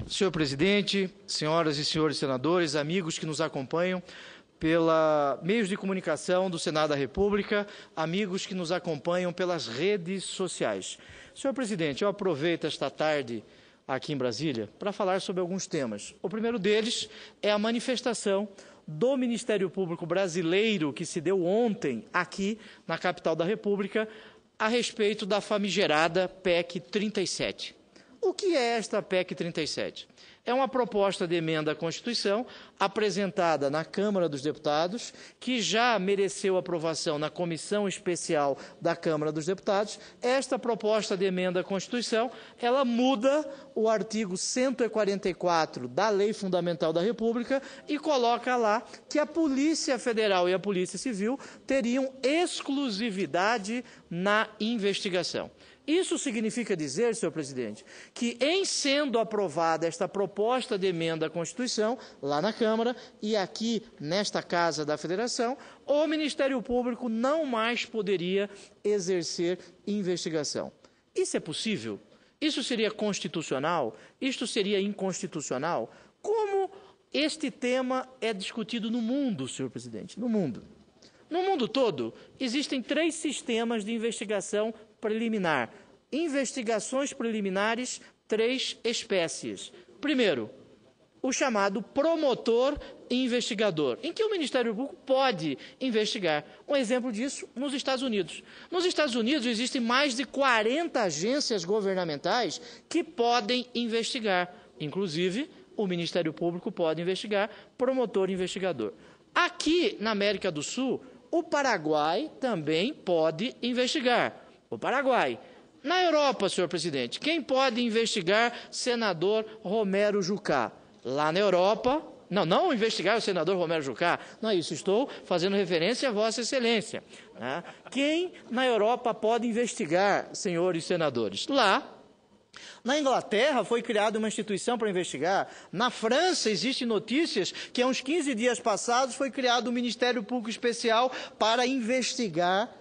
Senhor presidente, senhoras e senhores senadores, amigos que nos acompanham pela meios de comunicação do Senado da República, amigos que nos acompanham pelas redes sociais. Senhor presidente, eu aproveito esta tarde aqui em Brasília para falar sobre alguns temas. O primeiro deles é a manifestação do Ministério Público Brasileiro que se deu ontem aqui na capital da República a respeito da famigerada PEC 37. O que é esta PEC 37? É uma proposta de emenda à Constituição apresentada na Câmara dos Deputados, que já mereceu aprovação na Comissão Especial da Câmara dos Deputados. Esta proposta de emenda à Constituição, ela muda o artigo 144 da Lei Fundamental da República e coloca lá que a Polícia Federal e a Polícia Civil teriam exclusividade na investigação. Isso significa dizer, senhor presidente, que em sendo aprovada esta proposta de emenda à Constituição, lá na Câmara e aqui nesta Casa da Federação, o Ministério Público não mais poderia exercer investigação. Isso é possível? Isso seria constitucional? Isto seria inconstitucional? Como este tema é discutido no mundo, senhor presidente? No mundo. No mundo todo, existem 3 sistemas de investigação preliminar. Investigações preliminares, 3 espécies. Primeiro, o chamado promotor e investigador, em que o Ministério Público pode investigar. Um exemplo disso nos Estados Unidos. Nos Estados Unidos existem mais de 40 agências governamentais que podem investigar. Inclusive, o Ministério Público pode investigar, promotor e investigador. Aqui, na América do Sul, o Paraguai também pode investigar. O Paraguai. Na Europa, senhor presidente, quem pode investigar senador Romero Jucá? Lá na Europa, não investigar o senador Romero Jucá, não é isso, estou fazendo referência a Vossa Excelência. Né? Quem na Europa pode investigar, senhores senadores? Lá. Na Inglaterra foi criada uma instituição para investigar. Na França existem notícias que há uns 15 dias passados foi criado um Ministério Público Especial para investigar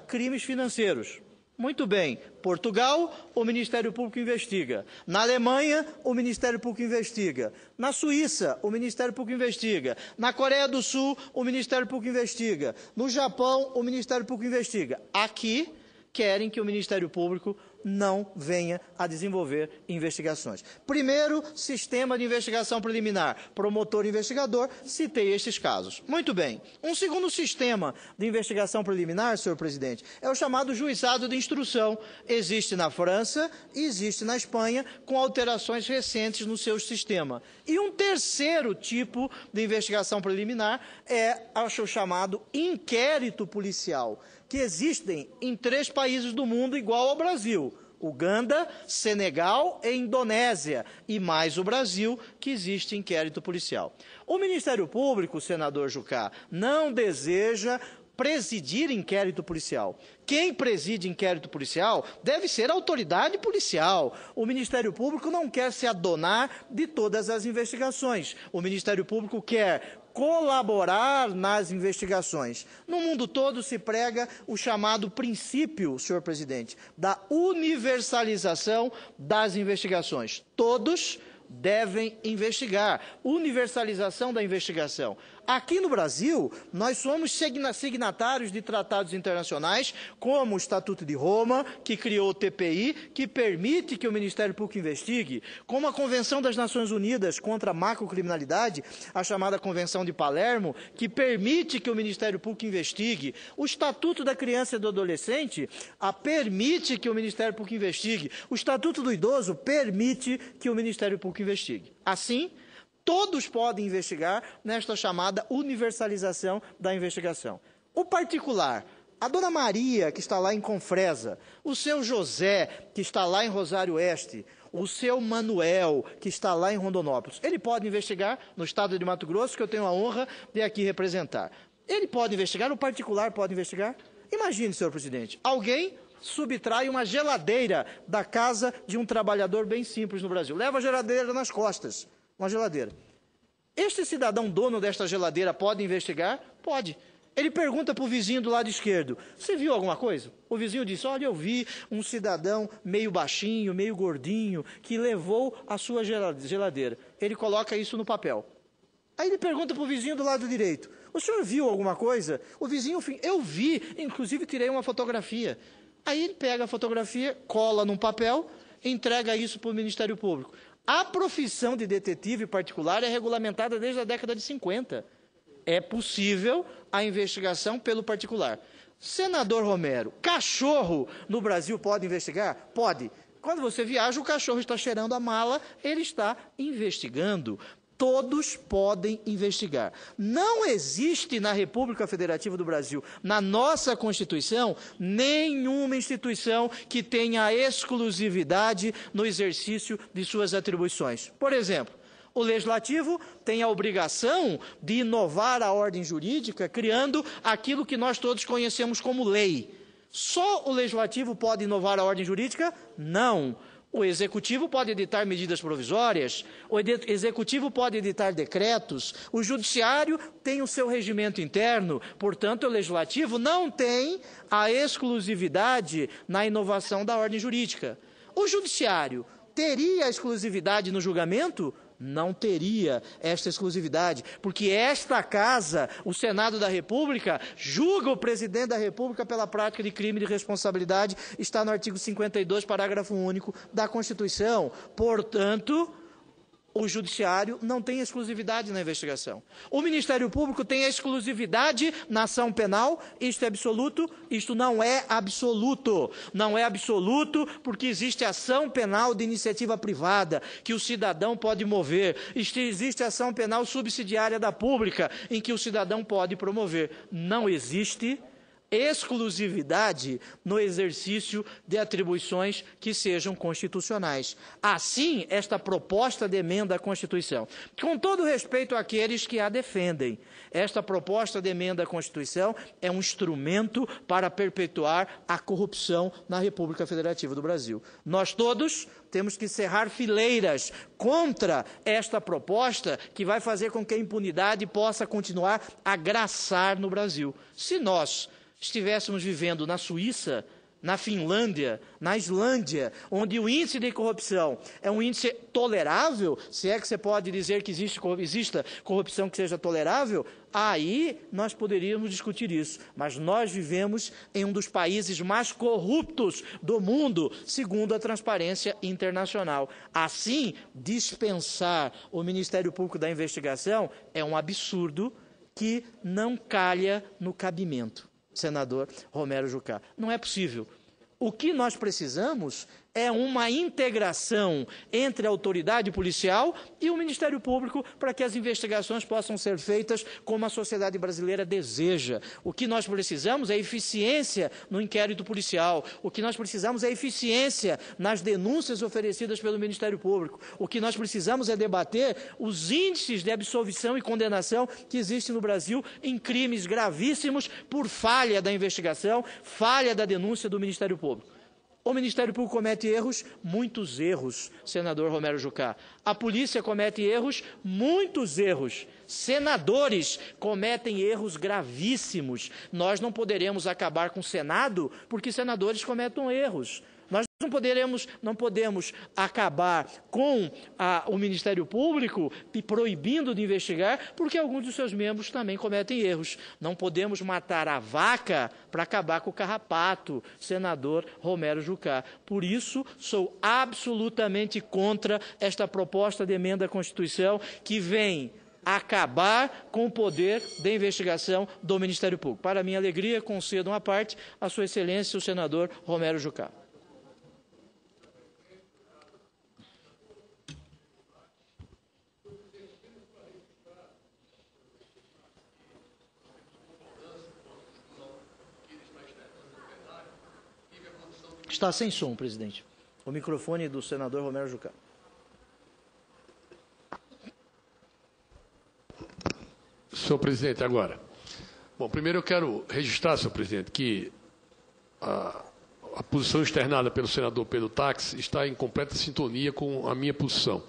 crimes financeiros. Muito bem. Portugal, o Ministério Público investiga. Na Alemanha, o Ministério Público investiga. Na Suíça, o Ministério Público investiga. Na Coreia do Sul, o Ministério Público investiga. No Japão, o Ministério Público investiga. Aqui, querem que o Ministério Público não venha a desenvolver investigações. Primeiro, sistema de investigação preliminar, promotor e investigador, citei estes casos. Muito bem. Um segundo sistema de investigação preliminar, senhor presidente, é o chamado juizado de instrução. Existe na França e existe na Espanha, com alterações recentes no seu sistema. E um terceiro tipo de investigação preliminar é o chamado inquérito policial, que existem em 3 países do mundo igual ao Brasil: Uganda, Senegal e Indonésia, e mais o Brasil, que existe inquérito policial. O Ministério Público, senador Jucá, não deseja presidir inquérito policial. Quem preside inquérito policial deve ser a autoridade policial. O Ministério Público não quer se adonar de todas as investigações. O Ministério Público quer colaborar nas investigações. No mundo todo se prega o chamado princípio, senhor presidente, da universalização das investigações. Todos devem investigar. Universalização da investigação. Aqui no Brasil, nós somos signatários de tratados internacionais, como o Estatuto de Roma, que criou o TPI, que permite que o Ministério Público investigue, como a Convenção das Nações Unidas contra a Macrocriminalidade, a chamada Convenção de Palermo, que permite que o Ministério Público investigue, o Estatuto da Criança e do Adolescente permite que o Ministério Público investigue, o Estatuto do Idoso permite que o Ministério Público investigue. Assim, todos podem investigar nesta chamada universalização da investigação. O particular, a dona Maria, que está lá em Confresa, o seu José, que está lá em Rosário Oeste, o seu Manuel, que está lá em Rondonópolis, ele pode investigar no estado de Mato Grosso, que eu tenho a honra de aqui representar. Ele pode investigar, o particular pode investigar. Imagine, senhor presidente, alguém subtrai uma geladeira da casa de um trabalhador bem simples no Brasil. Leva a geladeira nas costas. Uma geladeira. Este cidadão dono desta geladeira pode investigar? Pode. Ele pergunta para o vizinho do lado esquerdo, você viu alguma coisa? O vizinho disse, olha, eu vi um cidadão meio baixinho, meio gordinho, que levou a sua geladeira. Ele coloca isso no papel. Aí ele pergunta para o vizinho do lado direito, o senhor viu alguma coisa? O vizinho, eu vi, inclusive tirei uma fotografia. Aí ele pega a fotografia, cola num papel, entrega isso para o Ministério Público. A profissão de detetive particular é regulamentada desde a década de 50. É possível a investigação pelo particular. Senador Romero, cachorro no Brasil pode investigar? Pode. Quando você viaja, o cachorro está cheirando a mala, ele está investigando. Todos podem investigar. Não existe na República Federativa do Brasil, na nossa Constituição, nenhuma instituição que tenha exclusividade no exercício de suas atribuições. Por exemplo, o Legislativo tem a obrigação de inovar a ordem jurídica, criando aquilo que nós todos conhecemos como lei. Só o Legislativo pode inovar a ordem jurídica? Não. O Executivo pode editar medidas provisórias, o Executivo pode editar decretos, o Judiciário tem o seu regimento interno, portanto, o Legislativo não tem a exclusividade na inovação da ordem jurídica. O Judiciário teria a exclusividade no julgamento? Não teria esta exclusividade, porque esta casa, o Senado da República, julga o presidente da República pela prática de crime de responsabilidade, está no artigo 52, parágrafo único da Constituição. Portanto, o Judiciário não tem exclusividade na investigação. O Ministério Público tem a exclusividade na ação penal, isto é absoluto, isto não é absoluto. Não é absoluto porque existe ação penal de iniciativa privada, que o cidadão pode mover. Existe ação penal subsidiária da pública, em que o cidadão pode promover. Não existe exclusividade no exercício de atribuições que sejam constitucionais. Assim, esta proposta de emenda à Constituição, com todo respeito àqueles que a defendem, esta proposta de emenda à Constituição é um instrumento para perpetuar a corrupção na República Federativa do Brasil. Nós todos temos que cerrar fileiras contra esta proposta que vai fazer com que a impunidade possa continuar a graçar no Brasil. Se nós estivéssemos vivendo na Suíça, na Finlândia, na Islândia, onde o índice de corrupção é um índice tolerável, se é que você pode dizer que exista corrupção que seja tolerável, aí nós poderíamos discutir isso. Mas nós vivemos em um dos países mais corruptos do mundo, segundo a Transparência Internacional. Assim, dispensar o Ministério Público da investigação é um absurdo que não calha no cabimento. Senador Romero Jucá. Não é possível. O que nós precisamos é uma integração entre a autoridade policial e o Ministério Público para que as investigações possam ser feitas como a sociedade brasileira deseja. O que nós precisamos é eficiência no inquérito policial. O que nós precisamos é eficiência nas denúncias oferecidas pelo Ministério Público. O que nós precisamos é debater os índices de absolvição e condenação que existem no Brasil em crimes gravíssimos por falha da investigação, falha da denúncia do Ministério Público. O Ministério Público comete erros, muitos erros, senador Romero Jucá. A polícia comete erros, muitos erros. Senadores cometem erros gravíssimos. Nós não poderemos acabar com o Senado porque senadores cometem erros. Nós não podemos acabar com o Ministério Público proibindo de investigar, porque alguns dos seus membros também cometem erros. Não podemos matar a vaca para acabar com o carrapato, senador Romero Jucá. Por isso, sou absolutamente contra esta proposta de emenda à Constituição que vem acabar com o poder de investigação do Ministério Público. Para minha alegria, concedo uma parte a Sua Excelência, o senador Romero Jucá. Está sem som, presidente. O microfone do senador Romero Jucá. Senhor presidente, agora. Bom, primeiro eu quero registrar, senhor presidente, que a posição externada pelo senador Pedro Táxi está em completa sintonia com a minha posição.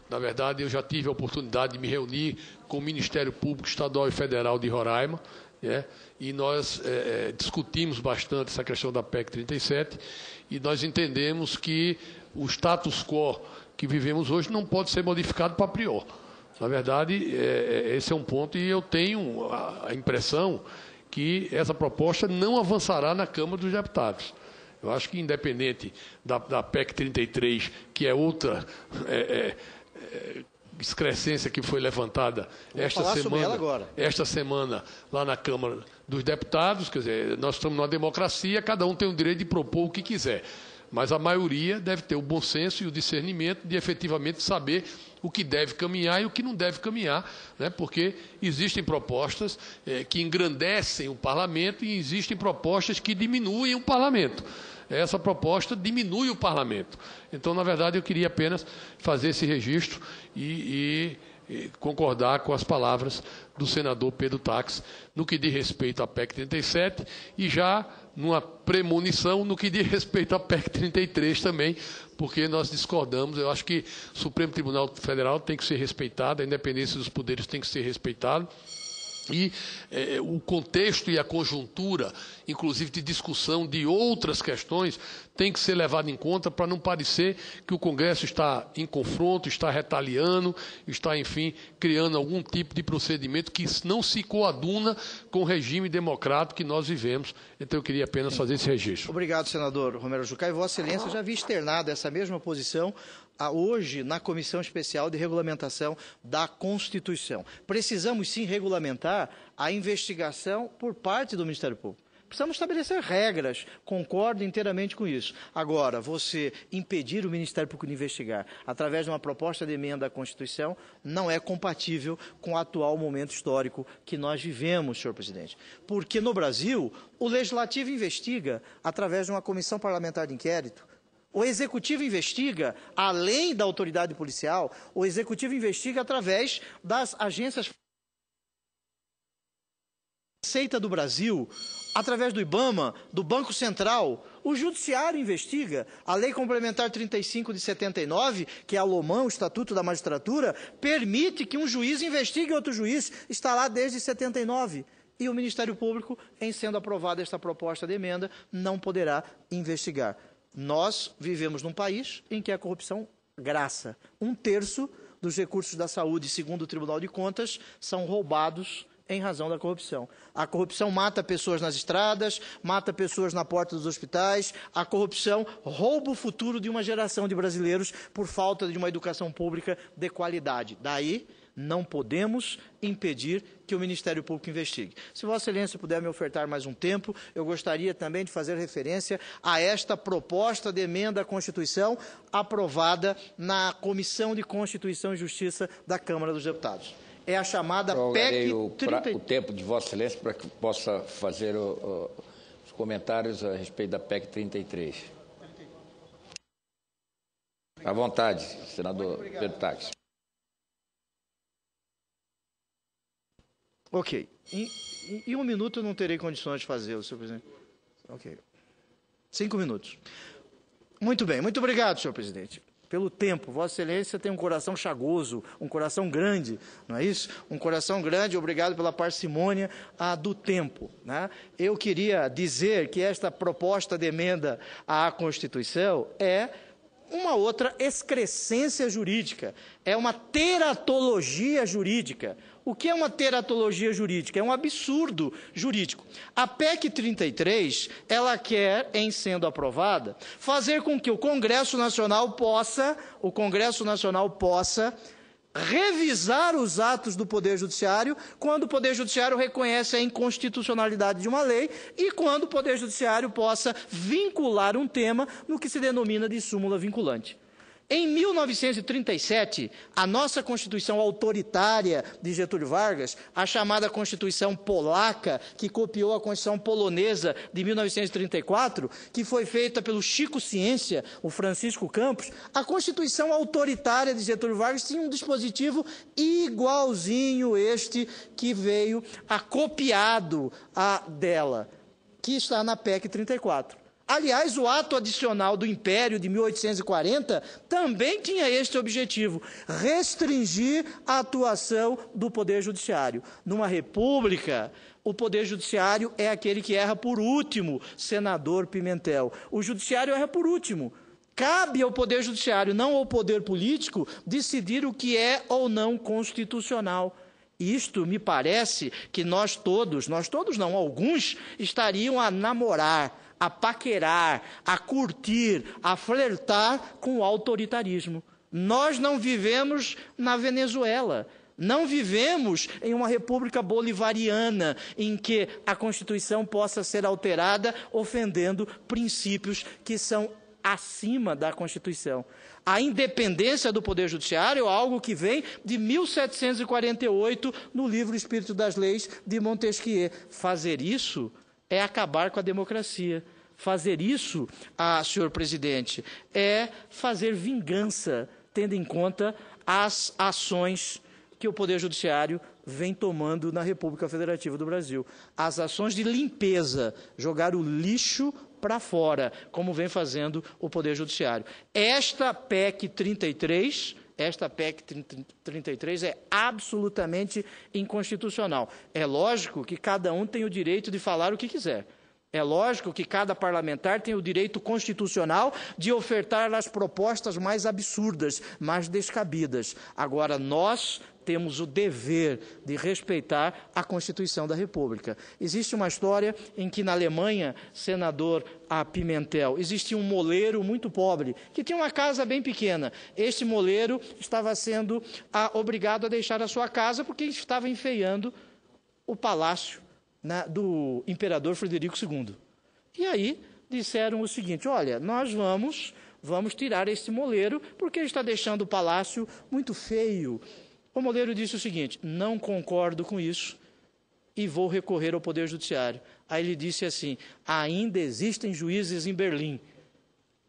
Na verdade, eu já tive a oportunidade de me reunir com o Ministério Público Estadual e Federal de Roraima e nós discutimos bastante essa questão da PEC 37, e nós entendemos que o status quo que vivemos hoje não pode ser modificado para pior. Na verdade, esse é um ponto, e eu tenho a impressão que essa proposta não avançará na Câmara dos Deputados. Eu acho que, independente da PEC 33, que é outra excrescência que foi levantada esta semana lá na Câmara dos Deputados, quer dizer, nós estamos numa democracia, cada um tem o direito de propor o que quiser, mas a maioria deve ter o bom senso e o discernimento de efetivamente saber o que deve caminhar e o que não deve caminhar, né? Porque existem propostas que engrandecem o parlamento e existem propostas que diminuem o parlamento. Essa proposta diminui o parlamento. Então, na verdade, eu queria apenas fazer esse registro e concordar com as palavras do senador Pedro Tax no que diz respeito à PEC 37 e já numa premonição no que diz respeito à PEC 33 também, porque nós discordamos. Eu acho que o Supremo Tribunal Federal tem que ser respeitado, a independência dos poderes tem que ser respeitada. E o contexto e a conjuntura, inclusive de discussão de outras questões, tem que ser levado em conta para não parecer que o Congresso está em confronto, está retaliando, está, enfim, criando algum tipo de procedimento que não se coaduna com o regime democrático que nós vivemos. Então, eu queria apenas fazer esse registro. Obrigado, senador Romero Jucá. E Vossa Excelência já havia externado essa mesma posição hoje na Comissão Especial de Regulamentação da Constituição. Precisamos, sim, regulamentar a investigação por parte do Ministério Público. Precisamos estabelecer regras, concordo inteiramente com isso. Agora, você impedir o Ministério Público de investigar através de uma proposta de emenda à Constituição não é compatível com o atual momento histórico que nós vivemos, senhor presidente. Porque no Brasil, o Legislativo investiga através de uma comissão parlamentar de inquérito. O Executivo investiga, além da autoridade policial, o Executivo investiga através das agências Receita do Brasil, através do IBAMA, do Banco Central. O Judiciário investiga. A Lei Complementar 35 de 79, que é a LOMAN, o Estatuto da Magistratura, permite que um juiz investigue outro juiz, está lá desde 79. E o Ministério Público, em sendo aprovada esta proposta de emenda, não poderá investigar. Nós vivemos num país em que a corrupção graça. 1/3 dos recursos da saúde, segundo o Tribunal de Contas, são roubados em razão da corrupção. A corrupção mata pessoas nas estradas, mata pessoas na porta dos hospitais. A corrupção rouba o futuro de uma geração de brasileiros por falta de uma educação pública de qualidade. Daí, não podemos impedir que o Ministério Público investigue. Se Vossa Excelência puder me ofertar mais um tempo, eu gostaria também de fazer referência a esta proposta de emenda à Constituição aprovada na Comissão de Constituição e Justiça da Câmara dos Deputados. É a chamada PEC 33. O tempo de Vossa Excelência para que possa fazer os comentários a respeito da PEC 33. À vontade, senador Pedro Tax. Ok. Em 1 minuto eu não terei condições de fazê-lo, senhor presidente. Ok. 5 minutos. Muito bem. Muito obrigado, senhor presidente. Pelo tempo. Vossa Excelência tem um coração chagoso, um coração grande, não é isso? Um coração grande, obrigado pela parcimônia do tempo, né? Eu queria dizer que esta proposta de emenda à Constituição é uma outra excrescência jurídica, é uma teratologia jurídica. O que é uma teratologia jurídica? É um absurdo jurídico. A PEC 33, ela quer, em sendo aprovada, fazer com que o Congresso Nacional possa revisar os atos do Poder Judiciário quando o Poder Judiciário reconhece a inconstitucionalidade de uma lei e quando o Poder Judiciário possa vincular um tema no que se denomina de súmula vinculante. Em 1937, a nossa Constituição autoritária de Getúlio Vargas, a chamada Constituição Polaca, que copiou a Constituição Polonesa de 1934, que foi feita pelo Chico Ciência, o Francisco Campos, a Constituição autoritária de Getúlio Vargas tinha um dispositivo igualzinho este que veio copiado dela, que está na PEC 34. Aliás, o ato adicional do Império de 1840 também tinha este objetivo, restringir a atuação do Poder Judiciário. Numa república, O Poder Judiciário é aquele que erra por último, senador Pimentel. O Judiciário erra por último. Cabe ao Poder Judiciário, não ao poder político, decidir o que é ou não constitucional. Isto me parece que nós todos não, alguns, estariam a namorar, a paquerar, a curtir, a flertar com o autoritarismo. Nós não vivemos na Venezuela, não vivemos em uma república bolivariana em que a Constituição possa ser alterada ofendendo princípios que são acima da Constituição. A independência do Poder Judiciário é algo que vem de 1748, no livro Espírito das Leis, de Montesquieu. Fazer isso é acabar com a democracia. Fazer isso, senhor presidente, é fazer vingança, tendo em conta as ações que o Poder Judiciário vem tomando na República Federativa do Brasil. As ações de limpeza, jogar o lixo para fora, como vem fazendo o Poder Judiciário. Esta PEC 33 é absolutamente inconstitucional. É lógico que cada um tem o direito de falar o que quiser. É lógico que cada parlamentar tem o direito constitucional de ofertar as propostas mais absurdas, mais descabidas. Agora, nós temos o dever de respeitar a Constituição da República. Existe uma história em que, na Alemanha, senador Pimentel, existia um moleiro muito pobre, que tinha uma casa bem pequena. Este moleiro estava sendo obrigado a deixar a sua casa porque estava enfeiando o palácio do imperador Frederico II. E aí disseram o seguinte: olha, nós vamos tirar esse moleiro porque ele está deixando o palácio muito feio. O moleiro disse o seguinte: não concordo com isso e vou recorrer ao Poder Judiciário. Aí ele disse assim: ainda existem juízes em Berlim.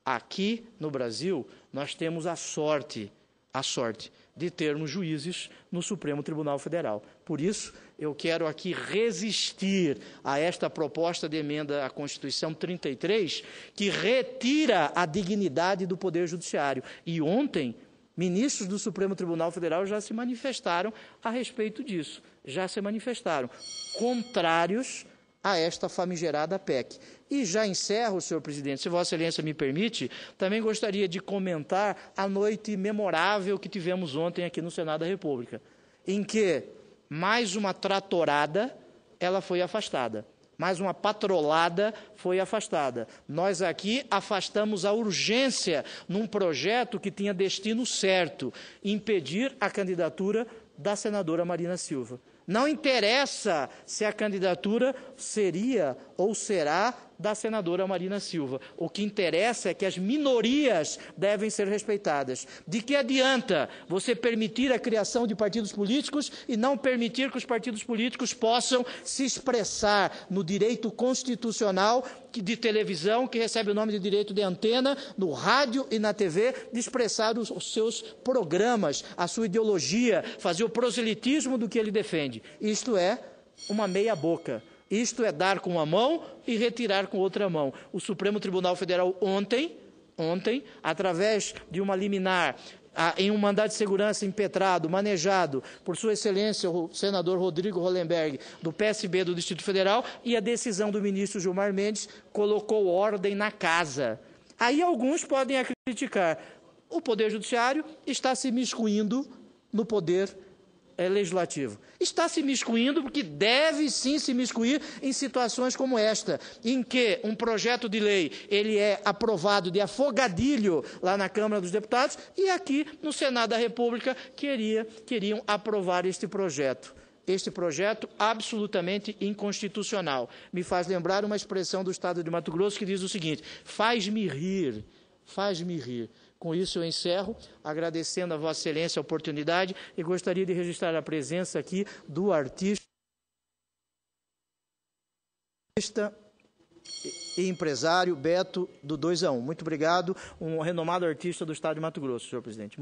Aqui no Brasil nós temos a sorte de termos juízes no Supremo Tribunal Federal. Por isso, eu quero aqui resistir a esta proposta de emenda à Constituição 33, que retira a dignidade do Poder Judiciário. E ontem, ministros do Supremo Tribunal Federal já se manifestaram a respeito disso, já se manifestaram contrários a esta famigerada PEC. E já encerro, senhor presidente, se Vossa Excelência me permite, também gostaria de comentar a noite memorável que tivemos ontem aqui no Senado da República, em que mais uma tratorada, ela foi afastada. Mais uma patrolada foi afastada. Nós aqui afastamos a urgência num projeto que tinha destino certo, impedir a candidatura da senadora Marina Silva. Não interessa se a candidatura seria ou será da senadora Marina Silva. O que interessa é que as minorias devem ser respeitadas. De que adianta você permitir a criação de partidos políticos e não permitir que os partidos políticos possam se expressar no direito constitucional de televisão, que recebe o nome de direito de antena, no rádio e na TV, de expressar os seus programas, a sua ideologia, fazer o proselitismo do que ele defende. Isto é uma meia-boca. Isto é dar com uma mão e retirar com outra mão. O Supremo Tribunal Federal ontem, através de uma liminar, em um mandado de segurança impetrado, manejado por Sua Excelência, o senador Rodrigo Hollenberg, do PSB do Distrito Federal, e a decisão do ministro Gilmar Mendes colocou ordem na casa. Aí alguns podem criticar. O Poder Judiciário está se imiscuindo no Poder Legislativo. Está se imiscuindo porque deve sim se imiscuir em situações como esta, em que um projeto de lei ele é aprovado de afogadilho lá na Câmara dos Deputados e aqui no Senado da República queriam aprovar este projeto absolutamente inconstitucional. Me faz lembrar uma expressão do Estado de Mato Grosso que diz o seguinte: faz-me rir, faz-me rir. Com isso eu encerro, agradecendo a Vossa Excelência a oportunidade e gostaria de registrar a presença aqui do artista e empresário Beto do 2 a 1. Muito obrigado, um renomado artista do Estado de Mato Grosso, senhor presidente.